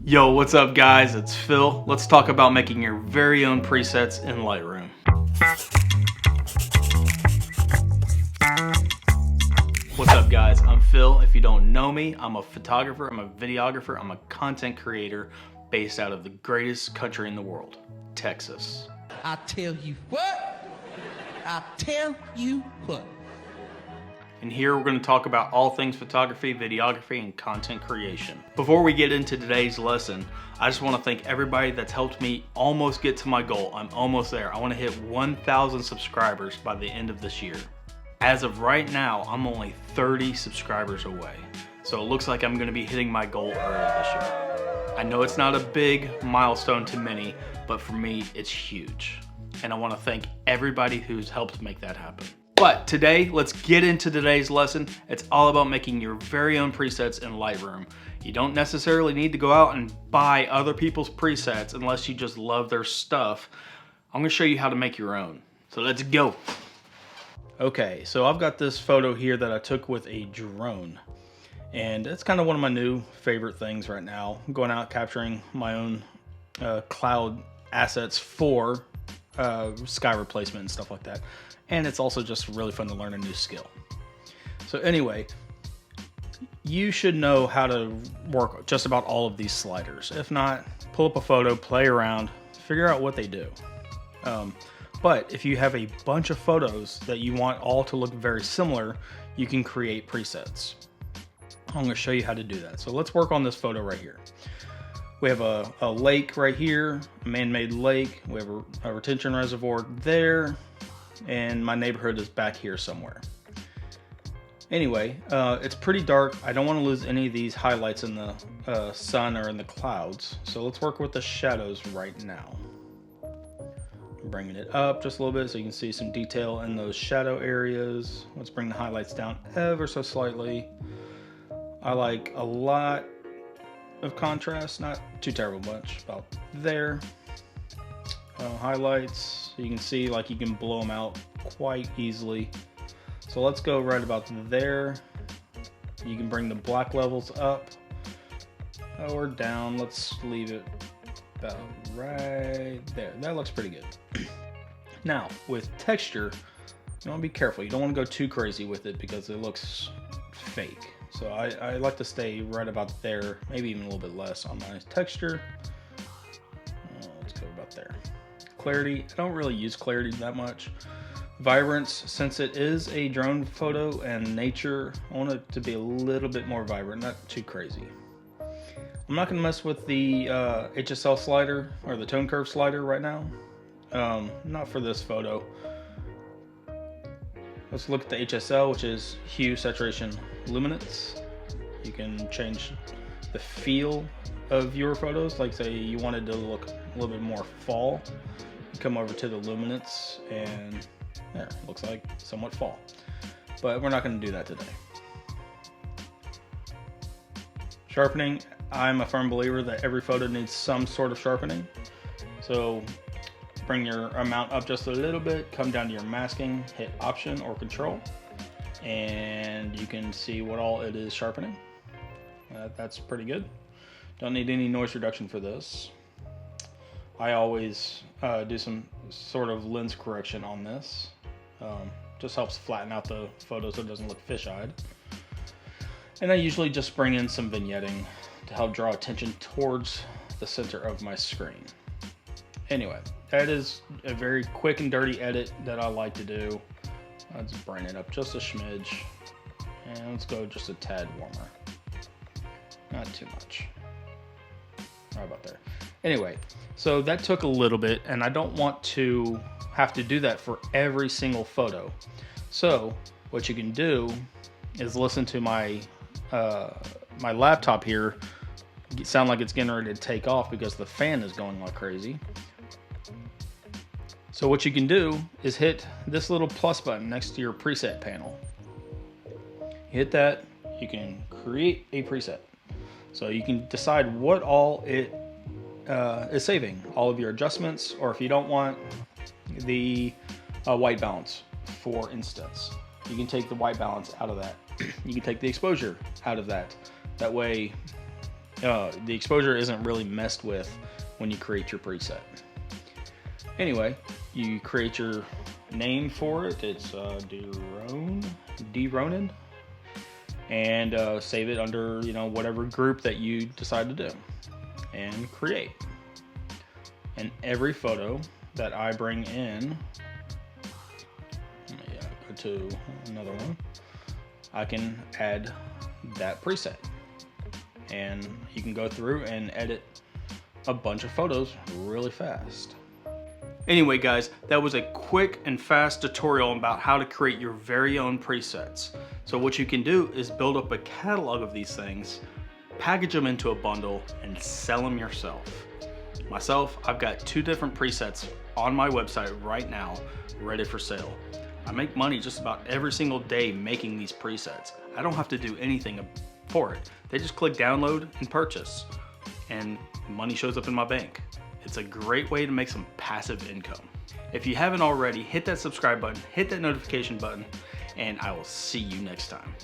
Yo, what's up guys? It's Phil. Let's talk about making your very own presets in Lightroom. What's up guys? I'm Phil. If you don't know me, I'm a photographer, I'm a videographer, I'm a content creator based out of the greatest country in the world, Texas. I tell you what, I tell you what. And here we're going to talk about all things photography, videography, and content creation. Before we get into today's lesson, I just want to thank everybody that's helped me almost get to my goal. I'm almost there. I want to hit 1,000 subscribers by the end of this year. As of right now, I'm only 30 subscribers away. So it looks like I'm going to be hitting my goal early this year. I know it's not a big milestone to many, but for me, it's huge. And I want to thank everybody who's helped make that happen. But today, let's get into today's lesson. It's all about making your very own presets in Lightroom. You don't necessarily need to go out and buy other people's presets unless you just love their stuff. I'm gonna show you how to make your own. So let's go. Okay, so I've got this photo here that I took with a drone. And it's kind of one of my new favorite things right now. I'm going out capturing my own cloud assets for sky replacement and stuff like that. And it's also just really fun to learn a new skill. So anyway, you should know how to work just about all of these sliders. If not, pull up a photo, play around, figure out what they do. But if you have a bunch of photos that you want all to look very similar, you can create presets. I'm going to show you how to do that. So let's work on this photo right here. We have a lake right here, a man-made lake. We have a retention reservoir there. And my neighborhood is back here somewhere. Anyway, it's pretty dark. I don't want to lose any of these highlights in the sun or in the clouds. So let's work with the shadows right now. I'm bringing it up just a little bit so you can see some detail in those shadow areas. Let's bring the highlights down ever so slightly. I like a lot of contrast, not too terrible much, about there. Highlights, so you can see like you can blow them out quite easily. So let's go right about there. You can bring the black levels up or down. Let's leave it about right there. That looks pretty good. Now with texture, you want to be careful. You don't want to go too crazy with it because it looks fake. So I like to stay right about there, maybe even a little bit less on my texture. Let's go about there. Clarity, I don't really use clarity that much. Vibrance, since it is a drone photo and nature, I want it to be a little bit more vibrant, not too crazy. I'm not going to mess with the HSL slider or the tone curve slider right now. Not for this photo. Let's look at the HSL, which is hue, saturation, luminance. You can change the feel of your photos. Like say you wanted to look a little bit more fall. Come over to the luminance and there, it looks like somewhat fall. But we're not going to do that today. Sharpening, I'm a firm believer that every photo needs some sort of sharpening. So bring your amount up just a little bit, come down to your masking, hit Option or Control, and you can see what all it is sharpening. That's pretty good. Don't need any noise reduction for this. I always do some sort of lens correction on this. Just helps flatten out the photo so it doesn't look fisheyed. And I usually just bring in some vignetting to help draw attention towards the center of my screen. Anyway, that is a very quick and dirty edit that I like to do. Let's bring it up just a smidge. And let's go just a tad warmer. Not too much. Right about there. Anyway, so that took a little bit, and I don't want to have to do that for every single photo. So what you can do is listen to my my laptop here sound like it's getting ready to take off because the fan is going like crazy. So what you can do is hit this little plus button next to your preset panel. Hit that, you can create a preset. So you can decide what all it is saving, all of your adjustments, or if you don't want the white balance, for instance, you can take the white balance out of that. You can take the exposure out of that. That way the exposure isn't really messed with when you create your preset. Anyway, you create your name for it. It's D-Ronin, and save it under, you know, whatever group that you decide to do, and create. And every photo that I bring in, go to another one, I can add that preset, and you can go through and edit a bunch of photos really fast. Anyway guys, that was a quick and fast tutorial about how to create your very own presets. So what you can do is build up a catalog of these things, package them into a bundle, and sell them yourself. Myself, I've got 2 different presets on my website right now, ready for sale. I make money just about every single day making these presets. I don't have to do anything for it. They just click download and purchase, and money shows up in my bank. It's a great way to make some passive income. If you haven't already, hit that subscribe button, hit that notification button, and I will see you next time.